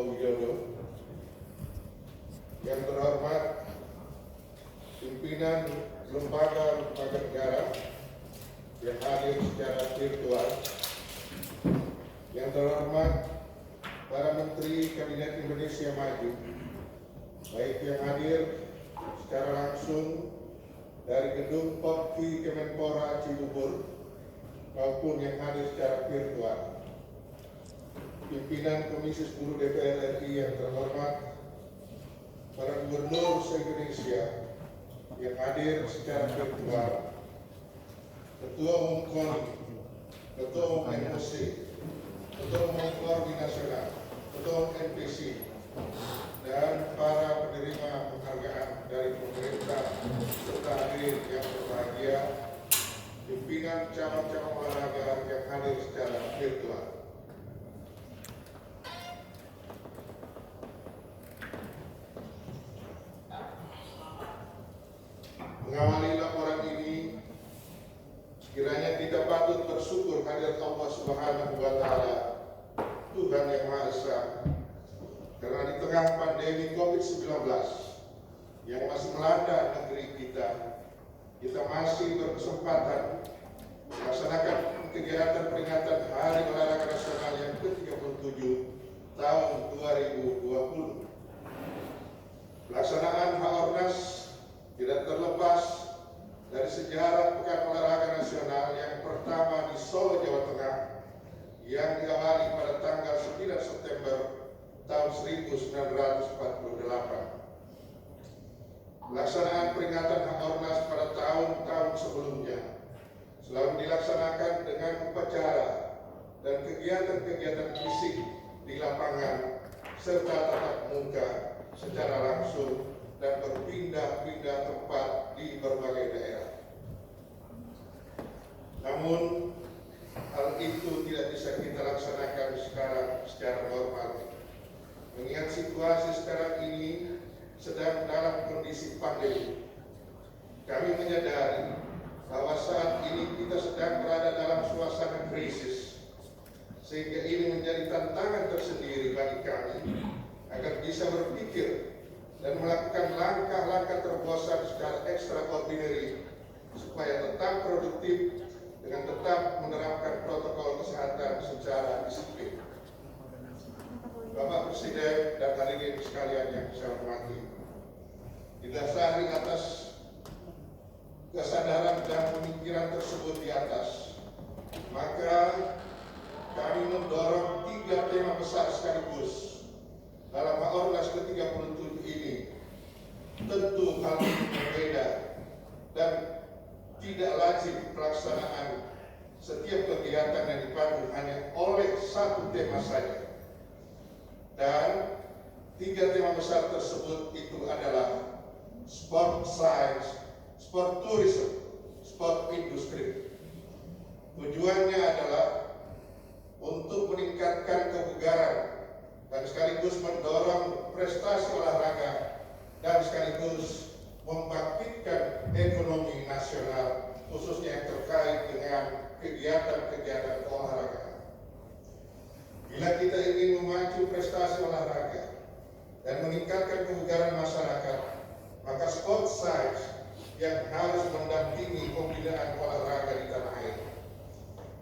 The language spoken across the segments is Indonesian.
Joko Widodo, yang terhormat pimpinan lembaga-lembaga negara yang hadir secara virtual, yang terhormat para Menteri Kabinet Indonesia Maju, baik yang hadir secara langsung dari gedung Pokvi Kemenpora Cibubur maupun yang hadir secara virtual, pimpinan Komisi 10 DPR RI yang terhormat, para gubernur se-Indonesia yang hadir secara virtual, Ketua Umum KONI, Ketua Umum NOC, Ketua Umum Koordinasi Nasional, Ketua Umum NPC, dan para penerima penghargaan dari pemerintah serta hadirin yang berbahagia, pimpinan cabang-cabang olahraga yang hadir secara virtual. Mengawali laporan ini, kiranya kita patut bersyukur kehadirat Allah Subhanahu wa Ta'ala, Tuhan yang Maha Esa, karena di tengah pandemi COVID-19 yang masih melanda negeri kita masih berkesempatan melaksanakan kegiatan peringatan Hari Olahraga Nasional yang ke-37 tahun 2020. Pelaksanaan Haornas tidak terlepas dari sejarah Pekan Olahraga Nasional yang pertama di Solo, Jawa Tengah, yang diawali pada tanggal 9 September tahun 1948. Pelaksanaan peringatan Haornas pada tahun-tahun sebelumnya selalu dilaksanakan dengan upacara dan kegiatan-kegiatan fisik di lapangan serta tatap muka secara langsung dan berpindah-pindah tempat di berbagai daerah. Namun, hal itu tidak bisa kita laksanakan sekarang secara normal, mengingat situasi sekarang ini sedang dalam kondisi pandemi. Kami menyadari bahwa saat ini kita sedang berada dalam suasana krisis, sehingga ini menjadi tantangan tersendiri bagi kami agar bisa berpikir dan melakukan langkah-langkah terobosan secara extraordinary supaya tetap produktif dengan tetap menerapkan protokol kesehatan secara disiplin. Bapak Presiden dan hadirin sekalian yang saya hormati, didasari atas kesadaran dan pemikiran tersebut di atas, maka kami mendorong 3 tema besar sekaligus dalam Haornas ke-37 ini. Tentu hal ini berbeda dan tidak lazim pelaksanaan setiap kegiatan yang dipandu hanya oleh satu tema saja. Dan 3 tema besar tersebut itu adalah sport science, sport tourism, sport industry. Tujuannya adalah untuk meningkatkan kebugaran dan sekaligus mendorong prestasi olahraga dan sekaligus membangkitkan ekonomi nasional, khususnya yang terkait dengan kegiatan-kegiatan olahraga. Bila kita ingin memacu prestasi olahraga dan meningkatkan kebugaran masyarakat, maka sport science yang harus mendampingi pembinaan olahraga di tanah air.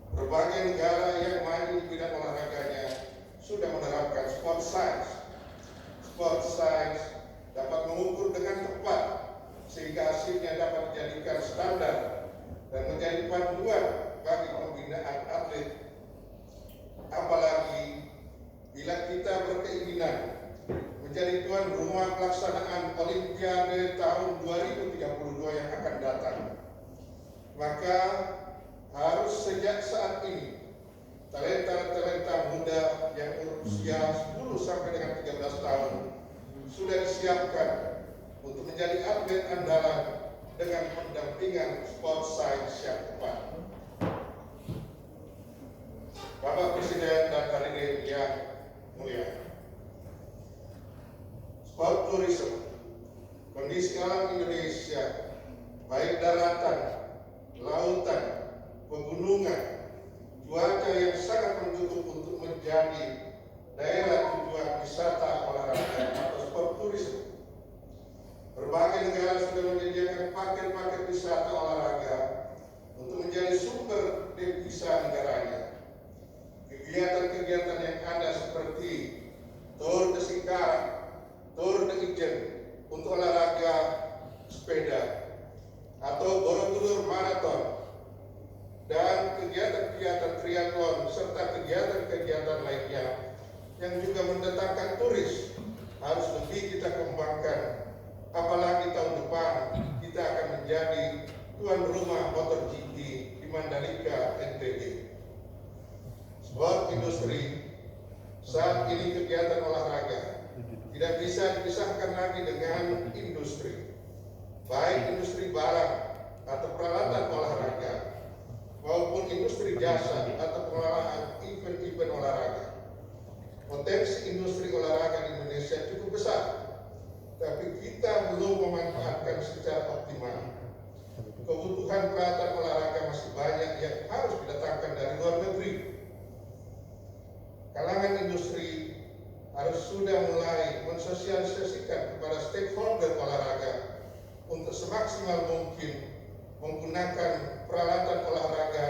Berbagai negara yang maju di bidang olahraganya sudah menerapkan sport science. Sport science dapat mengukur dengan tepat sehingga hasilnya dapat dijadikan standar dan menjadi panduan bagi pembinaan atlet. Apalagi bila kita berkeinginan menjadi tuan rumah pelaksanaan Olimpiade tahun 2032 yang akan datang, maka harus sejak saat ini talenta-talenta muda yang berusia 10 sampai dengan 13 tahun sudah disiapkan untuk menjadi atlet andalan dengan pendampingan sport science yang tepat. Bapak Presiden dan hadirin yang mulia, sport tourism, kondisi alam Indonesia, baik daratan, lautan, pegunungan, cuaca yang sangat mendukung untuk menjadi daerah tujuan wisata paket-paket wisata olahraga untuk menjadi sumber devisa negaranya. Kegiatan-kegiatan yang ada seperti Tour de Singkarak, Tour de Ijen untuk olahraga sepeda, atau Borobudur Marathon, dan kegiatan-kegiatan triathlon serta kegiatan-kegiatan lainnya yang juga mendatangkan turis harus lebih kita kembangkan. Apalagi tahun depan kita akan menjadi tuan rumah MotoGP di Mandalika, NTB. Sport industri saat ini kegiatan olahraga tidak bisa dipisahkan lagi dengan industri, baik industri barang atau peralatan olahraga maupun industri jasa atau pengolahan event-event olahraga. Potensi industri olahraga di Indonesia cukup besar, tapi kita belum memanfaatkan secara optimal. Kebutuhan peralatan olahraga masih banyak yang harus didatangkan dari luar negeri. Kalangan industri harus sudah mulai mensosialisasikan kepada stakeholder olahraga untuk semaksimal mungkin menggunakan peralatan olahraga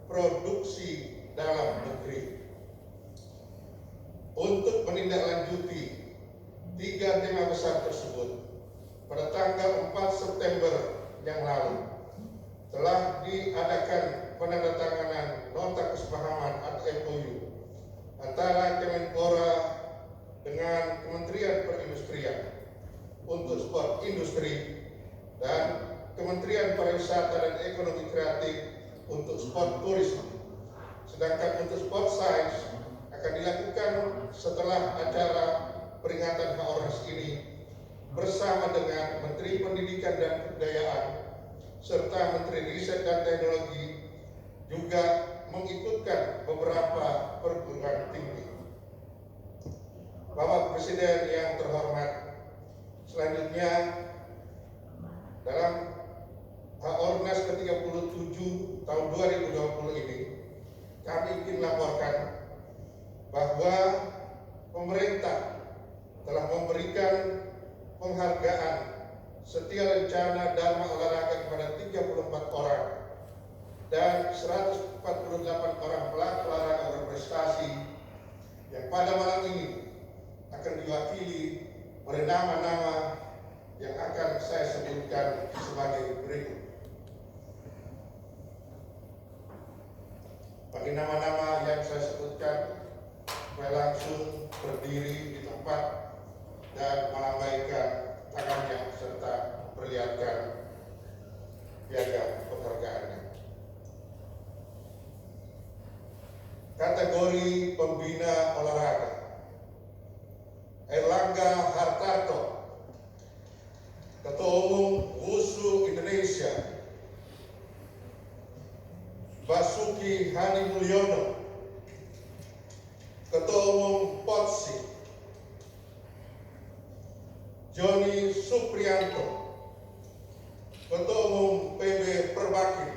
produksi dalam negeri. Untuk menindaklanjuti 3 tema besar tersebut, pada tanggal 4 September yang lalu telah diadakan penandatanganan nota kesepahaman atau MOU antara Kemenpora dengan Kementerian Perindustrian untuk sport industri dan Kementerian Pariwisata dan Ekonomi Kreatif untuk sport tourism. Sedangkan untuk sport science akan dilakukan setelah acara peringatan HORNAS ini bersama dengan Menteri Pendidikan dan Kebudayaan serta Menteri Riset dan Teknologi, juga mengikutkan beberapa perguruan tinggi. Bapak Presiden yang terhormat, selanjutnya dalam HORNAS ke-37 tahun 2020 ini kami ingin laporkan bahwa pemerintah telah memberikan penghargaan Setia Lencana Dharma Olahraga kepada 34 orang dan 148 orang pelaku olahraga berprestasi yang pada malam ini akan diwakili oleh nama-nama yang akan saya sebutkan sebagai berikut. Bagi nama-nama yang saya sebutkan, saya langsung berdiri di tempat dan melambaikan tangannya serta memperlihatkan piagam penghargaannya. Kategori pembina olahraga: Erlangga Hartarto, Ketua Umum WUSU Indonesia. Basuki Hadi Mulyono, Ketua Umum POTSI. Joni Supriyanto, Ketua Umum PB Perbakti.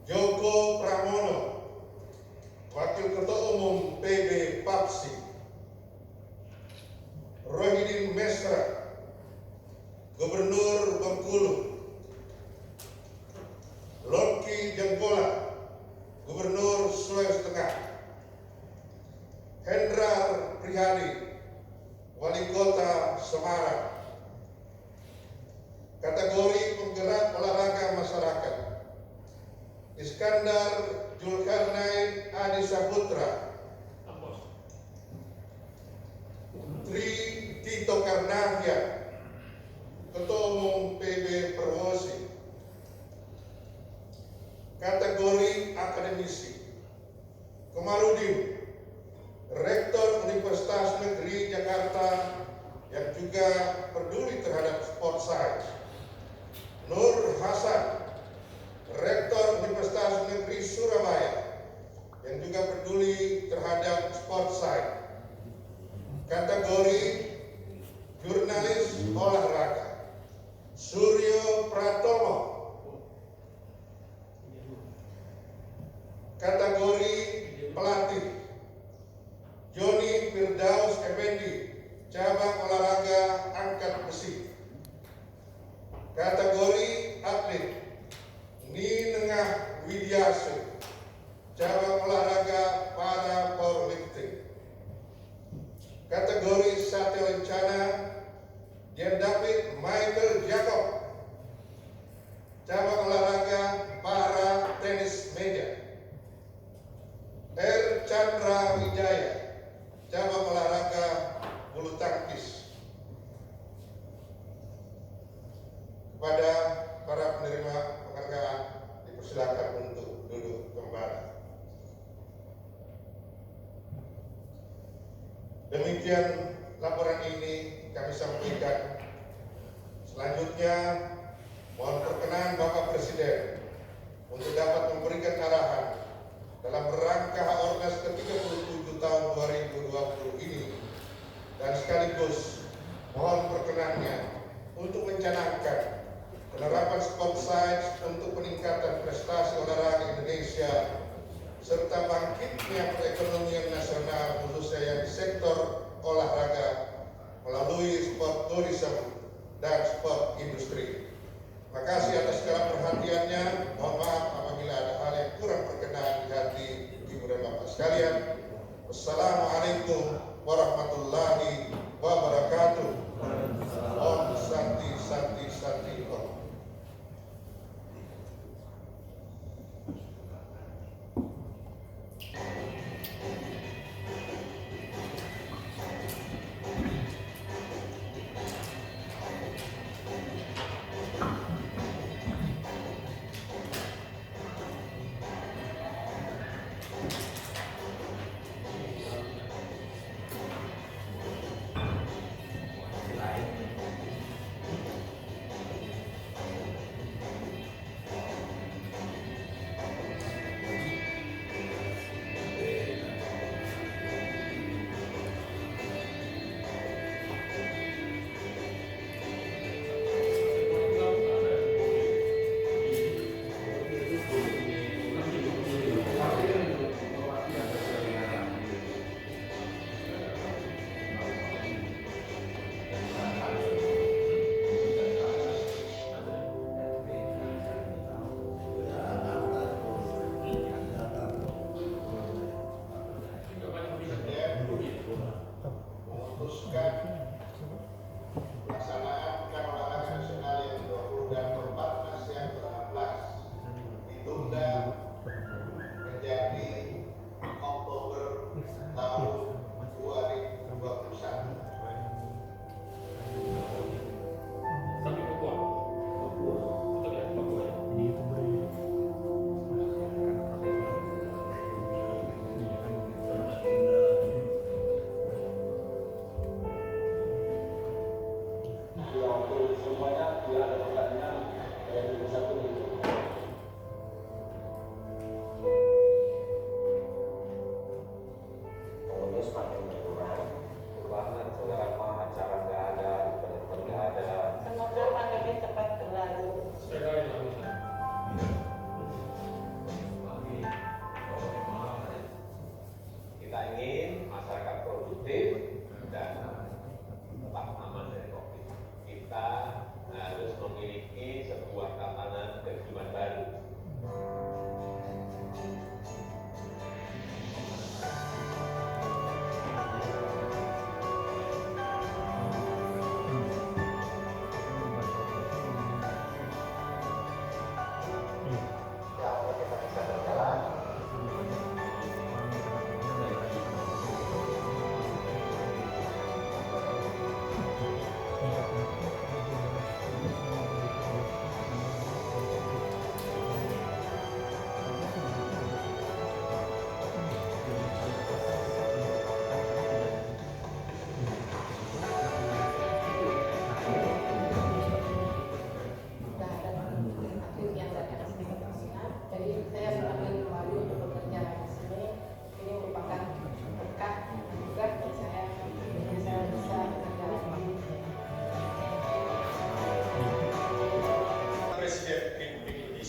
Joko Pramono, Wakil Ketua Umum PB PAPSI. Rohidin Mesra, Gubernur Bengkulu. Loki Jenggola, Gubernur Sulawesi Tengah. Hendra Prihadi, Wali Kota Semarang. Kategori penggerak olahraga masyarakat: Iskandar Julkarnain Adi Saputra, Tri Tito Karnavian, Ketua Umum PB Perwosi. Kategori akademisi: Komarudin, Rektor Universitas Negeri Jakarta yang juga peduli terhadap sport science. Nur Hasan, Rektor Universitas Negeri Surabaya yang juga peduli terhadap sport science. Kategori jurnalis olahraga: Suryo Pratomo. Kategori pelatih: Widiase, cabang olahraga para powerlifting. Kategori Satya Lencana, Dian David Michael Jacob, cabang olahraga para tenis meja. R. Chandra Wijaya, cabang olahraga bulu tangkis. Kepada para penerima penghargaan dipersilakan untuk duduk kembali. Demikian laporan ini kami sampaikan. Selanjutnya mohon perkenan Bapak Presiden untuk dapat memberikan arahan dalam rangka Ornas ke-37 tahun 2020 ini, dan sekaligus mohon perkenannya untuk mencanangkan penerapan sport science untuk peningkatan prestasi olahraga Indonesia serta bangkitnya perekonomian nasional khususnya yang di sektor olahraga melalui sport tourism dan sport industri. Terima kasih atas segala perhatiannya. Mohon maaf apabila ada hal yang kurang berkenan di hati Ibu dan Bapak sekalian. Wassalamualaikum warahmatullahi wabarakatuh. Om Santi Santi Santi Om.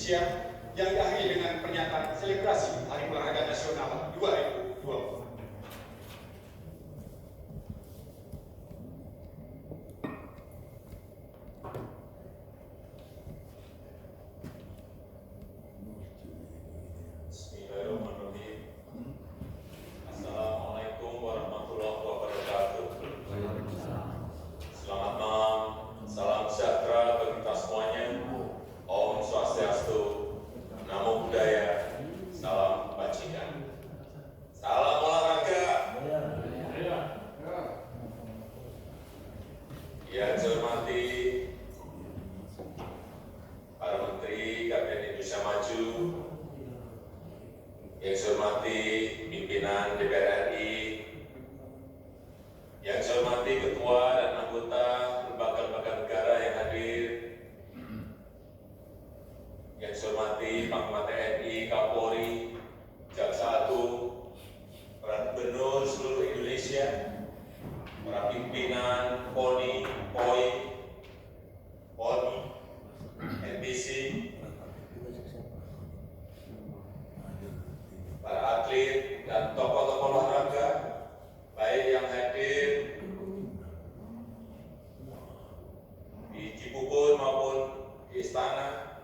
Indonesia yang diakhiri dengan pernyataan selebrasi Hari Olahraga Nasional 2020. Yang saya hormati pimpinan DPR RI, yang saya hormati ketua dan anggota lembaga-lembaga negara yang hadir, yang saya hormati Panglima TNI, Kapolri, Jaksa Agung, para gubernur seluruh Indonesia, para pimpinan PONI, POI, NPC, para atlet dan tokoh-tokoh olahraga, baik yang hadir di Cibubur maupun di istana,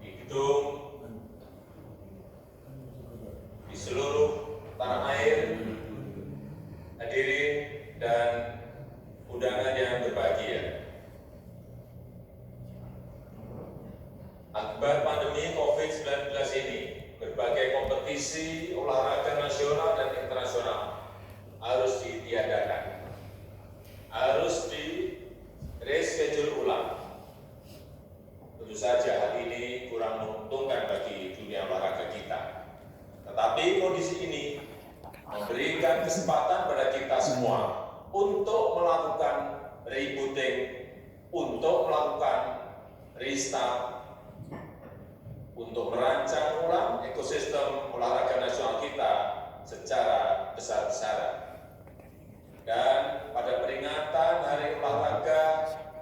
di gedung, di seluruh tanah air, hadirin dan undangan yang berbahagia. Akibat pandemi COVID-19 ini, berbagai kompetisi olahraga nasional dan internasional harus ditiadakan, harus di reschedule ulang. Tentu saja hal ini kurang menguntungkan bagi dunia olahraga kita. Tetapi kondisi ini memberikan kesempatan pada kita semua untuk melakukan rebooting, untuk melakukan restart, untuk merancang ulang ekosistem olahraga nasional kita secara besar-besaran. Dan pada peringatan Hari Olahraga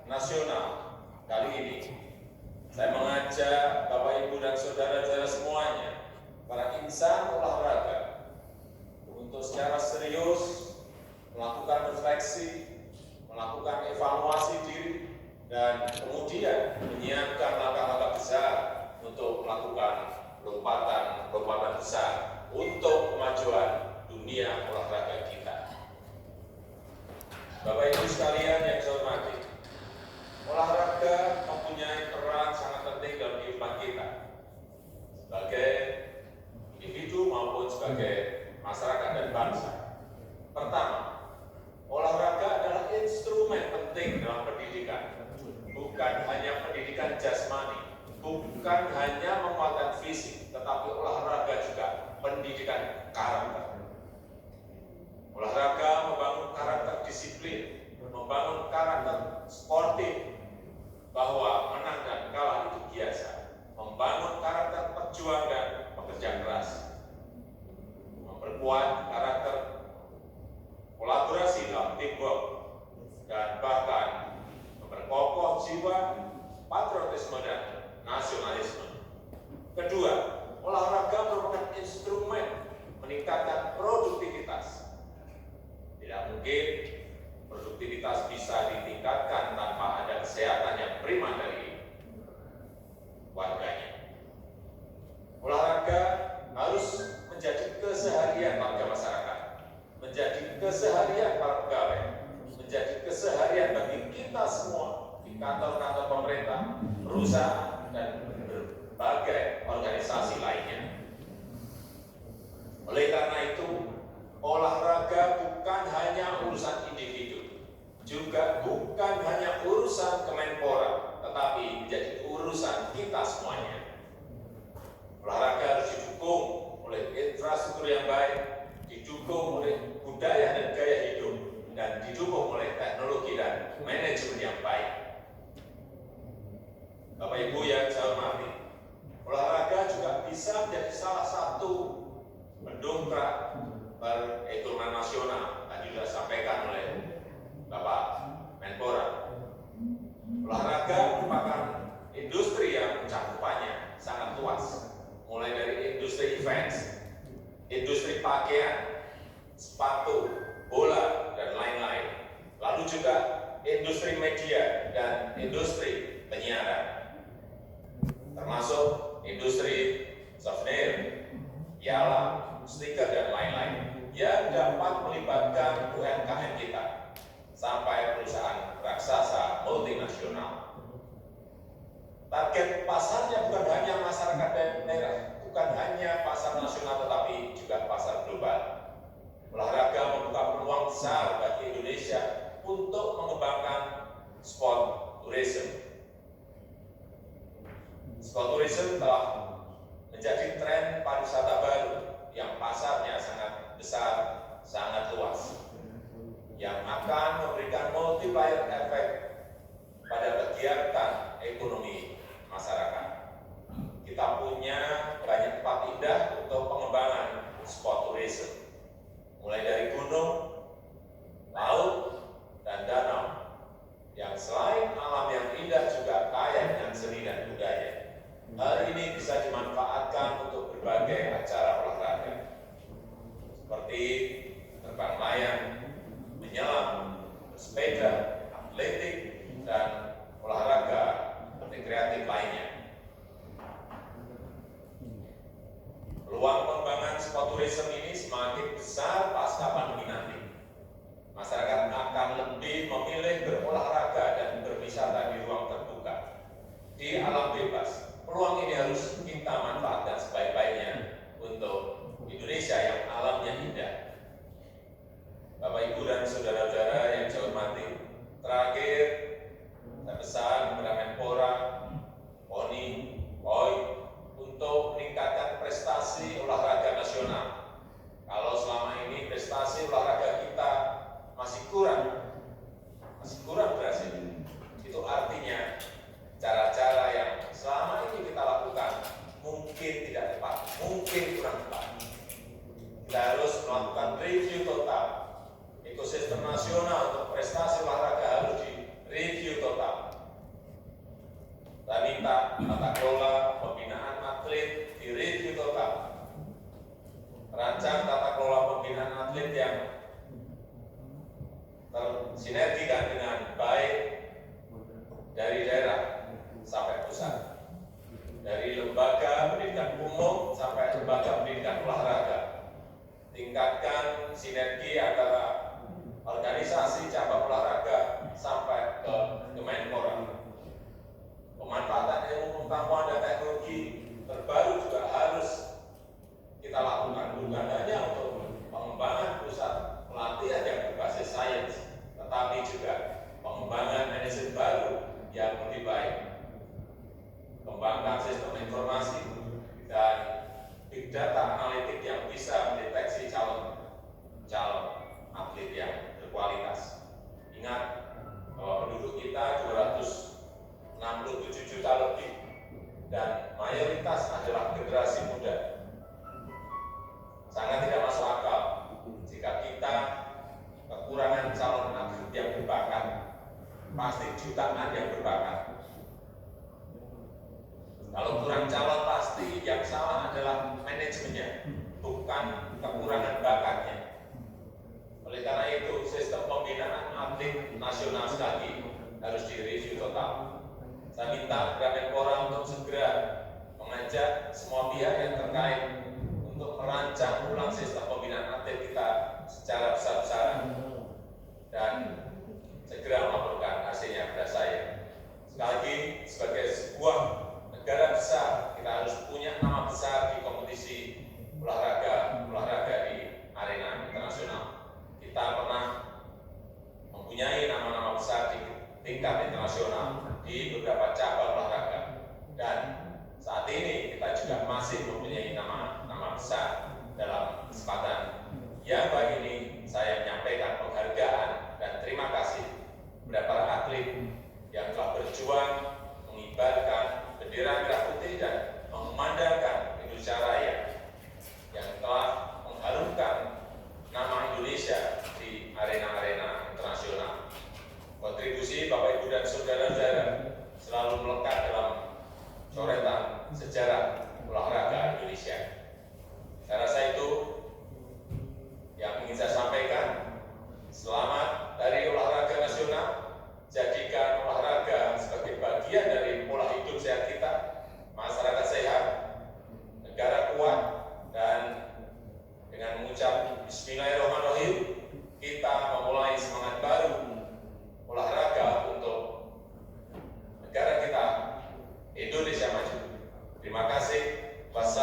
Nasional kali ini, saya mengajak Bapak, Ibu, dan saudara-saudara semuanya, para insan olahraga, untuk secara serius melakukan refleksi, melakukan evaluasi diri, dan kemudian menyiapkan langkah-langkah besar untuk melakukan lompatan besar untuk kemajuan dunia olahraga kita. Bapak Ibu sekalian yang saya hormati, olahraga mempunyai peran sangat penting dalam kehidupan kita sebagai individu maupun sebagai masyarakat dan bangsa. Pertama, olahraga adalah instrumen penting dalam pendidikan, bukan hanya pendidikan jasmani, bukan hanya menguatkan fisik, tetapi olahraga juga pendidikan karakter. Olahraga membangun karakter disiplin, membangun karakter sportif, bahwa menang dan kalah itu biasa, membangun karakter perjuang dan pekerja keras, memperkuat karakter kolaborasi dalam teamwork, dan bahkan memperkokoh jiwa patriotisme dan nasionalisme. Kedua, olahraga merupakan instrumen meningkatkan produktivitas. Tidak mungkin produktivitas bisa ditingkatkan tanpa ada kesehatan yang prima dari warganya. Olahraga harus menjadi keseharian warga masyarakat, menjadi keseharian para pegawai, menjadi keseharian bagi kita semua di kantor-kantor pemerintah, perusahaan, dan berbagai organisasi lainnya. Oleh karena itu, olahraga bukan hanya urusan individu, juga bukan hanya urusan Kemenpora, tetapi menjadi urusan kita semuanya. Olahraga harus didukung oleh infrastruktur yang baik, didukung oleh budaya dan gaya hidup, dan didukung oleh teknologi dan manajemen yang baik. Bapak Ibu yang saya hormati, olahraga juga bisa menjadi salah satu pendongkrak perekonomian nasional. Tadi sudah disampaikan oleh Bapak Menpora. Olahraga merupakan industri yang cakupannya sangat luas, mulai dari industri events, industri pakaian, sepatu, bola, dan lain-lain. Lalu juga industri media dan industri penyiaran, termasuk industri souvenir, piala, stiker, dan lain-lain yang dapat melibatkan UMKM kita sampai perusahaan raksasa multinasional. Target pasarnya bukan hanya masyarakat daerah, bukan hanya pasar nasional, tetapi juga pasar global. Olahraga membuka peluang besar bagi Indonesia untuk mengembangkan sport tourism. Sport tourism telah menjadi tren pariwisata baru yang pasarnya sangat besar, sangat luas, yang akan memberikan multiplier efek pada kegiatan ekonomi masyarakat. Kita punya banyak tempat indah untuk pengembangan sport tourism, mulai dari gunung, laut, dan danau, yang selain alam yang indah juga kaya dengan seni dan budaya. Hal ini bisa dimanfaatkan untuk berbagai acara olahraga, seperti terbang layang, menyelam, bersepeda, atletik, dan olahraga rekreatif lainnya. Peluang pengembangan sport tourism ini semakin besar pasca pandemi nanti. Masyarakat akan lebih memilih berolahraga dan berwisata di ruang terbuka, di alam bebas. Peluang ini harus kita manfaatkan sebaik-baiknya untuk Indonesia yang alamnya indah. Bapak, Ibu, dan saudara-saudara yang saya hormati, terakhir saya pesan kepada Menpora, PONI, POI untuk meningkatkan prestasi olahraga nasional. Kalau selama ini prestasi olahraga kita masih kurang berhasil, itu artinya cara-cara yang selama ini kita lakukan mungkin tidak tepat, mungkin kurang tepat. Kita harus melakukan review total. Ekosistem nasional untuk prestasi olahraga harus di-review total. Saya minta tata kelola pembinaan atlet di-review total. Rancang tata kelola pembinaan atlet yang tersinergikan dengan baik dari daerah sampai pusat, dari lembaga pendidikan umum sampai lembaga pendidikan olahraga. Tingkatkan sinergi antara organisasi cabang olahraga sampai ke Menpora. Pemanfaatan ilmu pengetahuan dan teknologi terbaru juga harus kita lakukan, bukan hanya untuk pengembangan pusat pelatihan yang berbasis sains, tetapi juga pengembangan manajemen baru yang lebih baik. Kembangkan sistem informasi dan big data analitik yang bisa mendeteksi calon atlet yang berkualitas. Ingat bahwa penduduk kita 267 juta lebih dan mayoritas adalah generasi muda. Sangat tidak masuk akal jika kita kekurangan calon atlet yang berbakat. Pasti jutaan yang berbakat. Kalau kurang calon pasti yang salah adalah manajemennya, bukan kekurangan bakatnya. Oleh karena itu, sistem pembinaan atlet nasional sekali harus direview total. Saya minta kepada Menpora untuk segera mengajak semua pihak yang terkait untuk merancang ulang sistem pembinaan atlet kita secara besar-besaran dan segera melaporkan hasilnya kepada saya. Sekali lagi, sebagai sebuah negara besar, kita harus punya nama besar di kompetisi olahraga di arena internasional. Kita pernah mempunyai nama-nama besar di tingkat internasional di beberapa cabang olahraga, dan saat ini kita juga masih mempunyai nama besar. Dalam kesempatan yang baik ini, saya menyampaikan penghargaan dan terima kasih kepada para atlet yang telah berjuang mengibarkan bendera merah putih dan memandangkan Indonesia Raya, yang telah mengharumkan nama Indonesia di arena-arena internasional. Kontribusi Bapak, Ibu, dan saudara-saudara selalu melekat dalam coretan sejarah olahraga Indonesia. Saya rasa itu yang ingin saya sampaikan. Selamat Hari Olahraga Nasional. Jadikan olahraga sebagai bagian dari pola hidup sehat kita, masyarakat sehat, negara kuat, dan dengan mengucap Bismillahirrahmanirrahim, kita memulai semangat baru olahraga untuk negara kita, Indonesia maju. Terima kasih. Wassalamualaikum